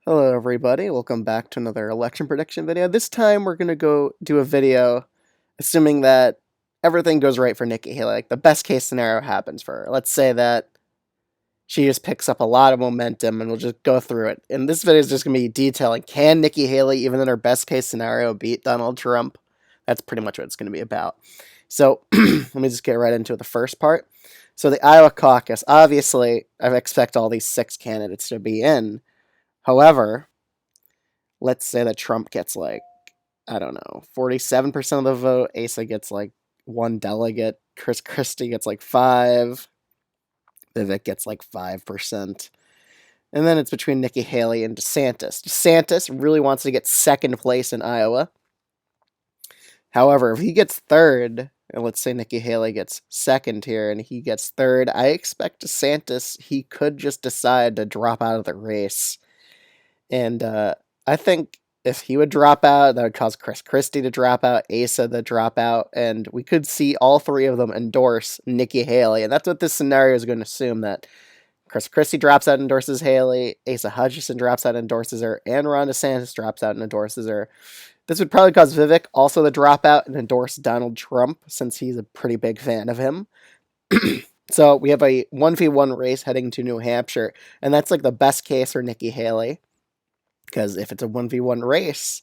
Hello everybody, welcome back to another election prediction video. This time we're going to go do a video assuming that everything goes right for Nikki Haley, like the best case scenario happens for her. Let's say that she just picks up a lot of momentum and we'll just go through it. And this video is just going to be detailing, can Nikki Haley, even in her best case scenario, beat Donald Trump? That's pretty much what it's going to be about. So let me just get right into the first part. So the Iowa caucus, obviously I expect all these 6 candidates to be in. However, let's say that Trump gets like, I don't know, 47% of the vote, Asa gets like 1 delegate, Chris Christie gets like 5, Vivek gets like 5%. And then it's between Nikki Haley and DeSantis. DeSantis really wants to get second place in Iowa. However, if he gets third, and let's say Nikki Haley gets second here and he gets third, I expect DeSantis, he could just decide to drop out of the race. And I think if he would drop out, that would cause Chris Christie to drop out, Asa to drop out, and we could see all 3 of them endorse Nikki Haley. And that's what this scenario is going to assume, that Chris Christie drops out and endorses Haley, Asa Hutchinson drops out and endorses her, and Ron DeSantis drops out and endorses her. This would probably cause Vivek also to drop out and endorse Donald Trump, since he's a pretty big fan of him. So we have a 1v1 race heading to New Hampshire, and that's like the best case for Nikki Haley. Because if it's a 1v1 race,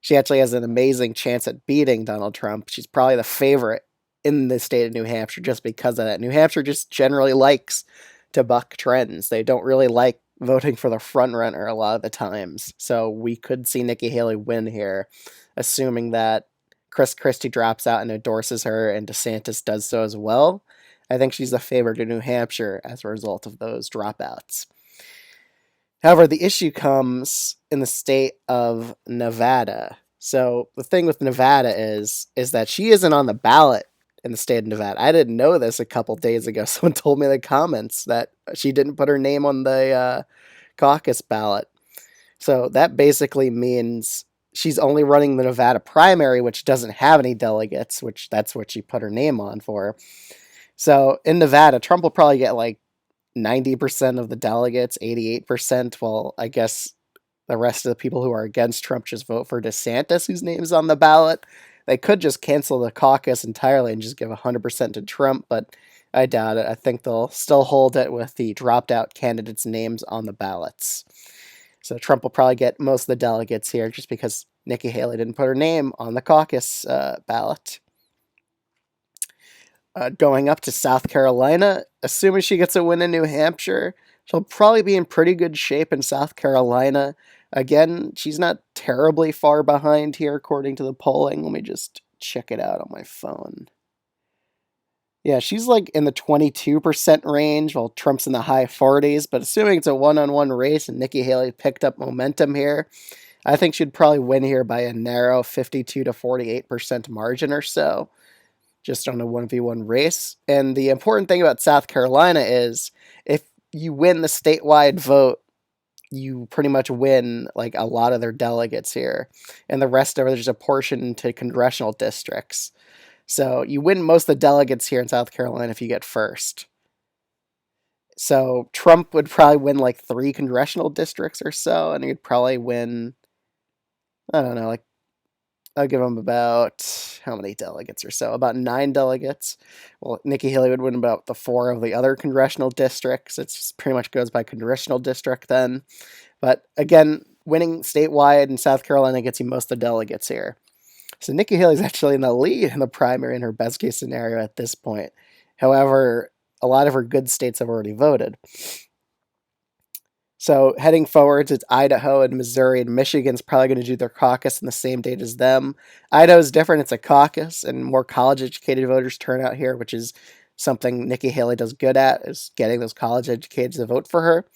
she actually has an amazing chance at beating Donald Trump. She's probably the favorite in the state of New Hampshire just because of that. New Hampshire just generally likes to buck trends. They don't really like voting for the front runner a lot of the times. So we could see Nikki Haley win here, assuming that Chris Christie drops out and endorses her and DeSantis does so as well. I think she's the favorite in New Hampshire as a result of those dropouts. However, the issue comes in the state of Nevada. So the thing with Nevada is that she isn't on the ballot in the state of Nevada. I didn't know this a couple days ago. Someone told me in the comments that she didn't put her name on the caucus ballot. So that basically means she's only running the Nevada primary, which doesn't have any delegates, which that's what she put her name on for. So in Nevada, Trump will probably get like 90% of the delegates, 88%. Well, I guess the rest of the people who are against Trump just vote for DeSantis, whose name's on the ballot. They could just cancel the caucus entirely and just give 100% to Trump, but I doubt it. I think they'll still hold it with the dropped out candidates' names on the ballots. So Trump will probably get most of the delegates here just because Nikki Haley didn't put her name on the caucus ballot. Going up to South Carolina, assuming she gets a win in New Hampshire, she'll probably be in pretty good shape in South Carolina. Again, she's not terribly far behind here according to the polling. Let me just check it out on my phone. Yeah, she's like in the 22% range, while Trump's in the high 40s. But assuming it's a one-on-one race and Nikki Haley picked up momentum here, I think she'd probably win here by a narrow 52 to 48% margin or so, just on a 1v1 race. And the important thing about South Carolina is if you win the statewide vote, you pretty much win like a lot of their delegates here. And the rest of it is apportioned to congressional districts. So you win most of the delegates here in South Carolina if you get first. So Trump would probably win like 3 congressional districts or so, and he'd probably win, I don't know, like I'll give him about how many delegates or so? About 9 delegates. Well, Nikki Haley would win about the 4 of the other congressional districts. It pretty much goes by congressional district then. But again, winning statewide in South Carolina gets you most of the delegates here. So Nikki Haley's actually in the lead in the primary in her best case scenario at this point. However, a lot of her good states have already voted. So heading forwards, it's Idaho and Missouri, and Michigan's probably going to do their caucus on the same date as them. Idaho's different. It's a caucus, and more college-educated voters turn out here, which is something Nikki Haley does good at, is getting those college-educated to vote for her.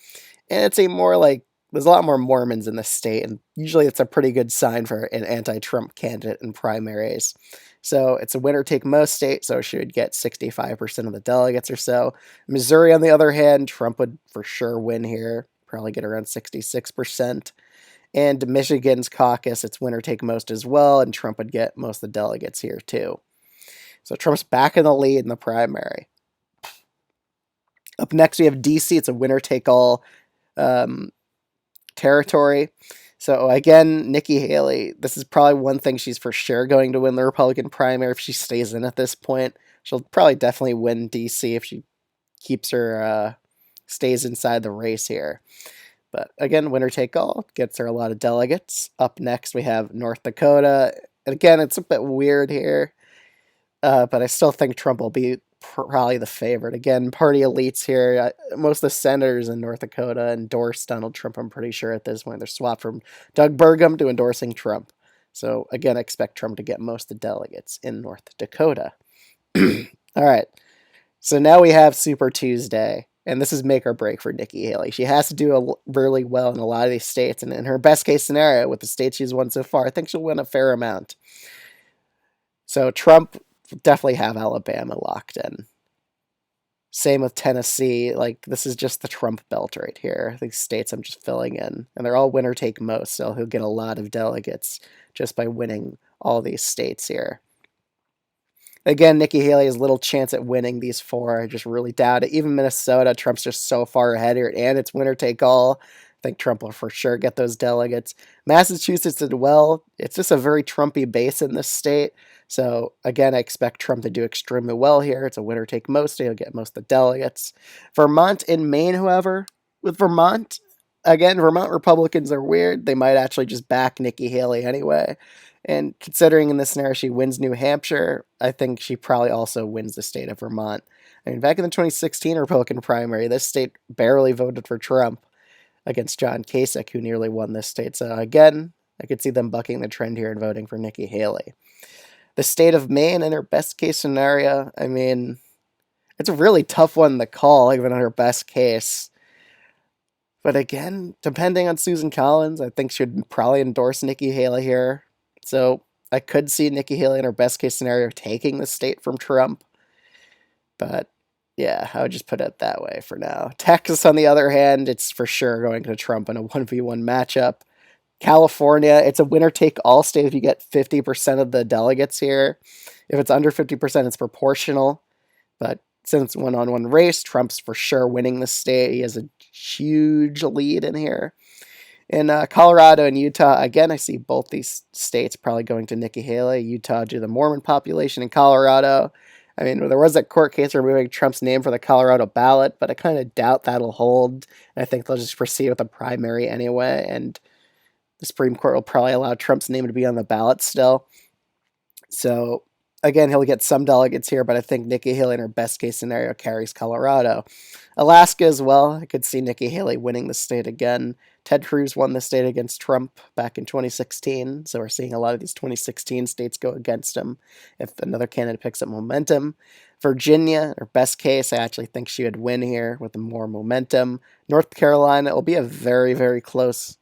And it's a more like, there's a lot more Mormons in the state, and usually it's a pretty good sign for an anti-Trump candidate in primaries. So it's a winner-take-most state, so she would get 65% of the delegates or so. Missouri, on the other hand, Trump would for sure win here. Probably get around 66%. And Michigan's caucus, it's winner take most as well, and Trump would get most of the delegates here too. So Trump's back in the lead in the primary. Up next, we have DC. It's a winner take all territory. So again, Nikki Haley, this is probably one thing she's for sure going to win the Republican primary if she stays in at this point. She'll probably definitely win DC if she keeps her stays inside the race here. But again, winner take all gets her a lot of delegates. Up next, we have North Dakota. And again, it's a bit weird here, but I still think Trump will be probably the favorite. Again, party elites here. Most of the senators in North Dakota endorse Donald Trump, I'm pretty sure at this point. They're swapped from Doug Burgum to endorsing Trump. So again, I expect Trump to get most of the delegates in North Dakota. All right. So now we have Super Tuesday, and this is make or break for Nikki Haley. She has to do really well in a lot of these states, and in her best case scenario, with the states she's won so far, I think she'll win a fair amount. So Trump will definitely have Alabama locked in. Same with Tennessee. Like, this is just the Trump belt right here. These states I'm just filling in, and they're all winner take most, so he'll get a lot of delegates just by winning all these states here. Again, Nikki Haley has little chance at winning these four. I just really doubt it. Even Minnesota, Trump's just so far ahead here, and it's winner take all. I think Trump will for sure get those delegates. Massachusetts did well. It's just a very Trumpy base in this state. So again, I expect Trump to do extremely well here. It's a winner take most. He'll get most of the delegates. Vermont and Maine, however, with Vermont, again, Vermont Republicans are weird. They might actually just back Nikki Haley anyway. And considering in this scenario she wins New Hampshire, I think she probably also wins the state of Vermont. I mean, back in the 2016 Republican primary, this state barely voted for Trump against John Kasich, who nearly won this state. So again, I could see them bucking the trend here and voting for Nikki Haley. The state of Maine, in her best case scenario, I mean, it's a really tough one to call, even in her best case. But again, depending on Susan Collins, I think she would probably endorse Nikki Haley here. So I could see Nikki Haley in her best case scenario taking the state from Trump. But yeah, I would just put it that way for now. Texas, on the other hand, it's for sure going to Trump in a 1v1 matchup. California, it's a winner-take-all state if you get 50% of the delegates here. If it's under 50%, it's proportional. But since it's one-on-one race, Trump's for sure winning the state. He has a huge lead in here. In Colorado and Utah, again, I see both these states probably going to Nikki Haley. Utah due to the Mormon population. In Colorado, I mean, there was that court case removing Trump's name for the Colorado ballot, but I kind of doubt that'll hold. And I think they'll just proceed with the primary anyway, and the Supreme Court will probably allow Trump's name to be on the ballot still. So, again, he'll get some delegates here, but I think Nikki Haley in her best case scenario carries Colorado. Alaska as well, I could see Nikki Haley winning the state again. Ted Cruz won the state against Trump back in 2016, so we're seeing a lot of these 2016 states go against him if another candidate picks up momentum. Virginia, her best case, I actually think she would win here with more momentum. North Carolina, it will be a very, very close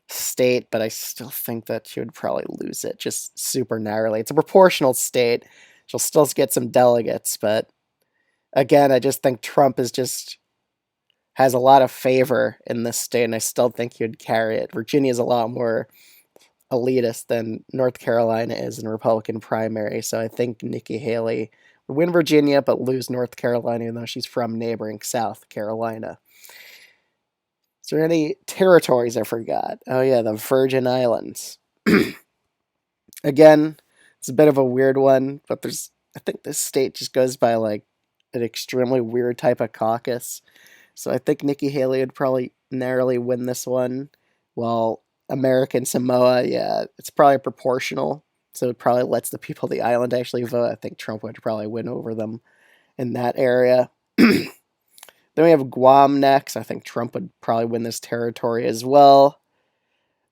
state, but I still think that she would probably lose it just super narrowly. It's a proportional state. She'll still get some delegates, but again, I just think Trump has a lot of favor in this state, and I still think he would carry it. Virginia is a lot more elitist than North Carolina is in a Republican primary, so I think Nikki Haley would win Virginia but lose North Carolina, even though she's from neighboring South Carolina. Is there any territories I forgot? Oh yeah, the Virgin Islands. Again, it's a bit of a weird one, but I think this state just goes by like an extremely weird type of caucus. So I think Nikki Haley would probably narrowly win this one, while American Samoa, yeah, it's probably proportional. So it probably lets the people of the island actually vote. I think Trump would probably win over them in that area. Then we have Guam next. I think Trump would probably win this territory as well.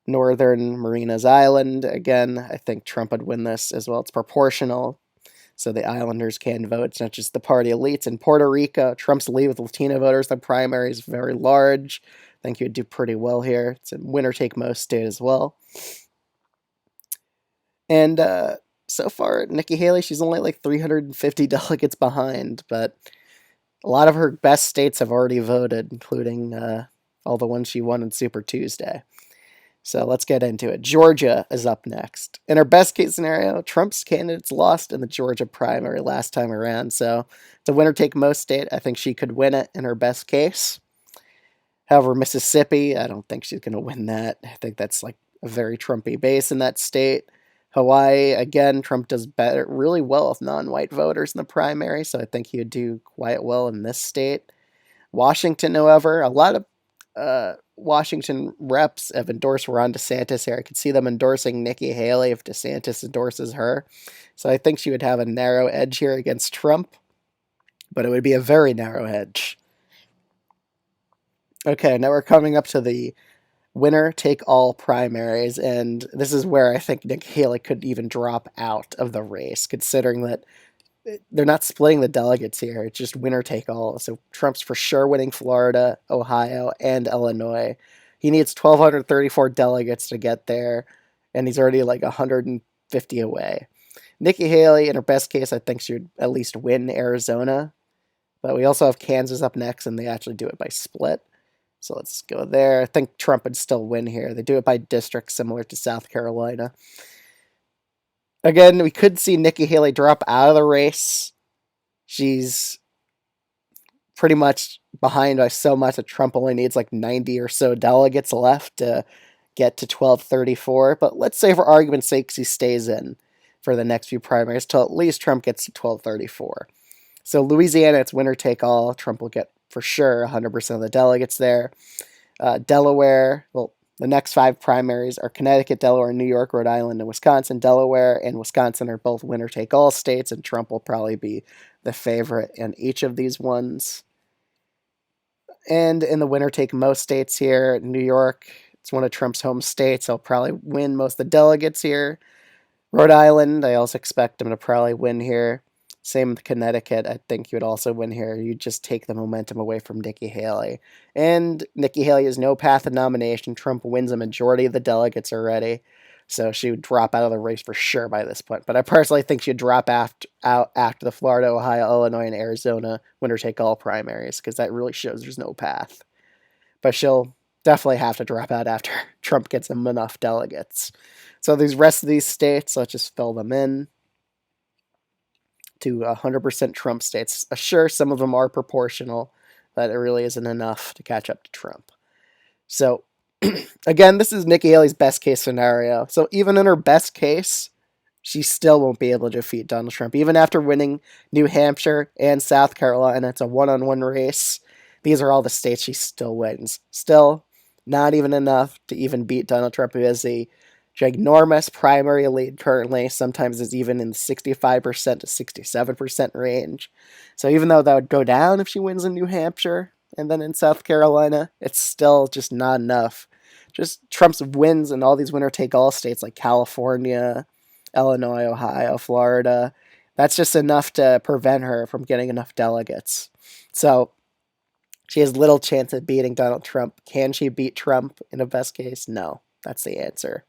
Northern Marianas Island, again, I think Trump would win this as well. It's proportional, so the Islanders can vote. It's not just the party elites. In Puerto Rico, Trump's lead with Latino voters, the primary is very large. I think he would do pretty well here. It's a winner-take-most state as well. And so far, Nikki Haley, she's only like 350 delegates behind, but a lot of her best states have already voted, including all the ones she won in Super Tuesday. So let's get into it. Georgia is up next. In her best case scenario, Trump's candidates lost in the Georgia primary last time around. So it's a winner-take-most state. I think she could win it in her best case. However, Mississippi, I don't think she's going to win that. I think that's like a very Trumpy base in that state. Hawaii, again, Trump does better, really well with non-white voters in the primary, so I think he would do quite well in this state. Washington, however, a lot of Washington reps have endorsed Ron DeSantis here. I could see them endorsing Nikki Haley if DeSantis endorses her. So I think she would have a narrow edge here against Trump, but it would be a very narrow edge. Okay, now we're coming up to the winner take all primaries, and this is where I think Nikki Haley could even drop out of the race, considering that they're not splitting the delegates here. It's just winner take all. So Trump's for sure winning Florida, Ohio, and Illinois. He needs 1,234 delegates to get there, and he's already like 150 away. Nikki Haley, in her best case, I think she would at least win Arizona. But we also have Kansas up next, and they actually do it by split. So let's go there. I think Trump would still win here. They do it by district, similar to South Carolina. Again, we could see Nikki Haley drop out of the race. She's pretty much behind by so much that Trump only needs like 90 or so delegates left to get to 1234. But let's say, for argument's sake, he stays in for the next few primaries till at least Trump gets to 1234. So Louisiana, it's winner take all. Trump will get for sure 100% of the delegates there. Delaware, well, the next 5 primaries are Connecticut, Delaware, New York, Rhode Island, and Wisconsin. Delaware and Wisconsin are both winner-take-all states, and Trump will probably be the favorite in each of these ones. And in the winner-take-most states here, New York, it's one of Trump's home states. He'll probably win most of the delegates here. Rhode Island, I also expect him to probably win here. Same with Connecticut. I think you would also win here. You just take the momentum away from Nikki Haley. And Nikki Haley has no path of nomination. Trump wins a majority of the delegates already. So she would drop out of the race for sure by this point. But I personally think she'd drop out after the Florida, Ohio, Illinois, and Arizona winner-take-all primaries, because that really shows there's no path. But she'll definitely have to drop out after Trump gets them enough delegates. So these rest of these states, let's just fill them in to 100% Trump states. Sure, some of them are proportional, but it really isn't enough to catch up to Trump. So, again, this is Nikki Haley's best case scenario. So even in her best case, she still won't be able to defeat Donald Trump. Even after winning New Hampshire and South Carolina, it's a one-on-one race. These are all the states she still wins. Still, not even enough to even beat Donald Trump, who has a ginormous primary lead currently. Sometimes it's even in the 65% to 67% range. So even though that would go down if she wins in New Hampshire and then in South Carolina, it's still just not enough. Just Trump's wins in all these winner-take-all states like California, Illinois, Ohio, Florida, that's just enough to prevent her from getting enough delegates. So she has little chance of beating Donald Trump. Can she beat Trump in a best case? No. That's the answer.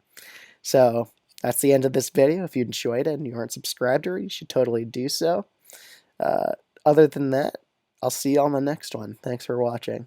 So that's the end of this video. If you enjoyed it and you aren't subscribed to her, you should totally do so. Other than that, I'll see you on the next one. Thanks for watching.